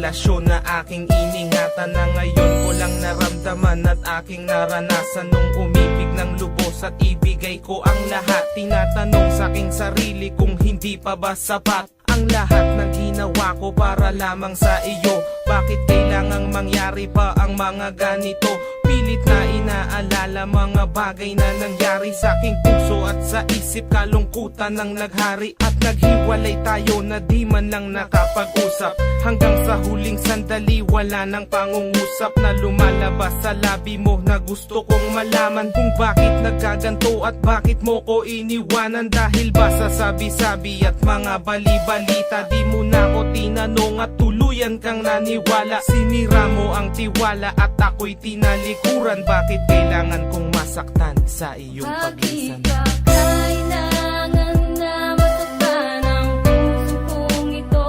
relasyon na aking iningatan, na ngayon ko lang naramdaman at aking naranasan. Nung umibig ng lubos at ibigay ko ang lahat, tinatanong sa aking sarili kung hindi pa ba sapat ang lahat ng ginawa ko para lamang sa iyo. Bakit kailangang mangyari pa ang mga ganito? Pilit na inaalala mga bagay na nangyari sa aking puso at sa isip. Kalungkutan ng naghari at naghiwalay tayo na di man lang nakapag-usap. Hanggang sa huling sandali wala nang pangungusap na lumalabas sa labi mo, na gusto kong malaman kung bakit nagkaganto at bakit mo ko iniwanan. Dahil ba sa sabi-sabi at mga bali-balita, di mo na ko tinanong at tuluyan kang naniwala. Sinira mo ang tiwala at ako'y tinalikuran. Bakit kailangan kong masaktan sa iyong paglisan? Bakit ba kailangan na masaktan ang puso kong ito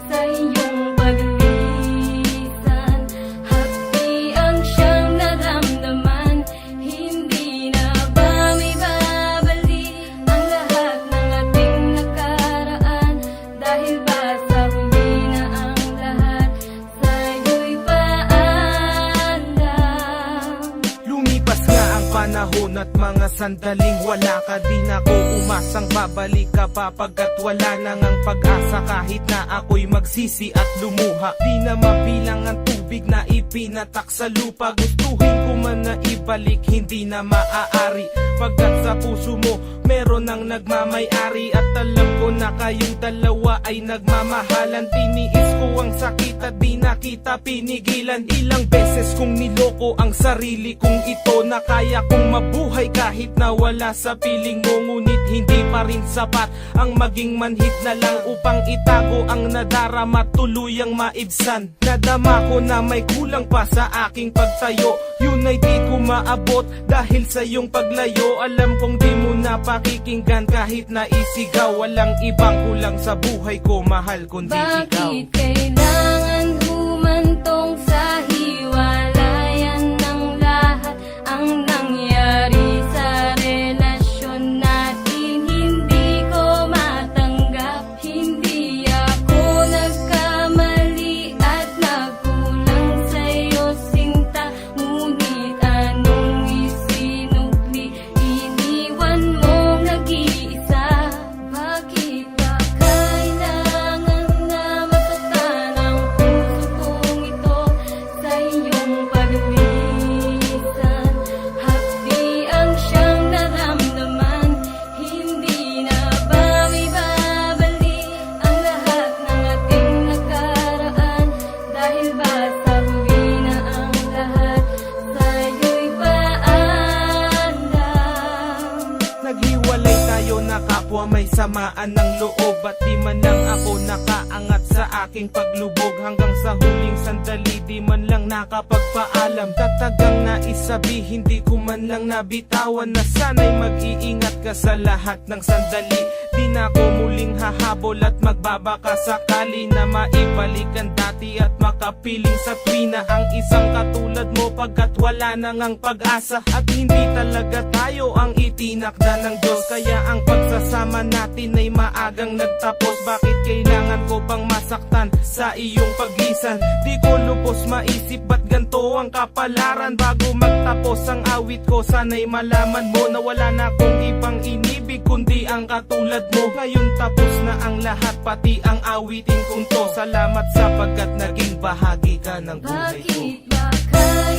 sa iyong paglisan? Hapdi ang siyang naramdaman, hindi na ba may babalik ang lahat ng ating nakaraan? Dahil ba sa huli na ang lahat sa'yo'y paalam? Lumipas nga ang panahon at mga sandaling wala ka, di na ko umasang babalik ka pa, pagkat wala nang ang pag-asa. Kahit na ako'y magsisi at lumuha, di na mabilang ang tubig na ipinatak sa lupa. Gustuhin ko man na ibalik, hindi na maaari, pagkat sa puso mo meron nang nagmamay-ari. At alam ko na kayong dalawa ay nagmamahalan. Tiniis ko ang sakit at di na kita pinigilan. Ilang beses kong niloko ang sarili kong ito, na kaya kong mabuhay kahit na wala sa piling mo. Ngunit hindi pa rin sapat ang maging manhid na lang upang itago ang nadarama, tuluyang maibsan. Nadama ko na may kulang pa sa aking pagtayo, yun ay di ko maabot dahil sa iyong paglayo. Alam kong di mo na pakikinggan kahit na isigaw. Walang ibang kulang sa buhay ko, mahal, kundi ikaw. Bakit kailangan humantong sa hiwalayan ng lahat ang nangyari sa relasyon natin? Hindi ko matanggap, hindi ako nagkamali at nagkulang sa'yo sinta. Ngunit anong isinukli, iniwan mong nag-iisa. Bakit ba kailangan na masaktan ang puso kong ito sa iyong paglisan? Hapdi ang siyang naramdaman, hindi na ba may babalik ang lahat ng ating nakaraan? Dahil ba sa huli na ang lahat sa'yo'y paalam? Naghiwalay tayo na kapwa may samaan ng loob, at di man lang ako nakaangat sa aking paglubog. Hanggang sa huling sandali di man lang nakapagpaalam. Tatagang naisabi, hindi ko man lang nabitawan, na sana'y mag-iingat ka sa lahat ng sandali. Di na ako muling hahabol at magbabaka sakali na maibalik ang dati at makapiling sa tuwina ang isang katulad mo, pagkat wala nang ang pag-asa at hindi talaga tayo ang itinakda ng Diyos. Kaya ang pagsasama natin ay maagang nagtapos. Bakit kailangan ko pang masaktan sa iyong paglisan? Di ko lubos maisip ba't ganto ang kapalaran. Bago magtapos ang awit ko, sana'y malaman mo na wala na akong ibang inibig kundi ang katulad mo. Ngayon tapos na ang lahat, pati ang awitin kong to. Salamat sapagkat naging bahagi ka ng buhay ko. Bakit ba kailangan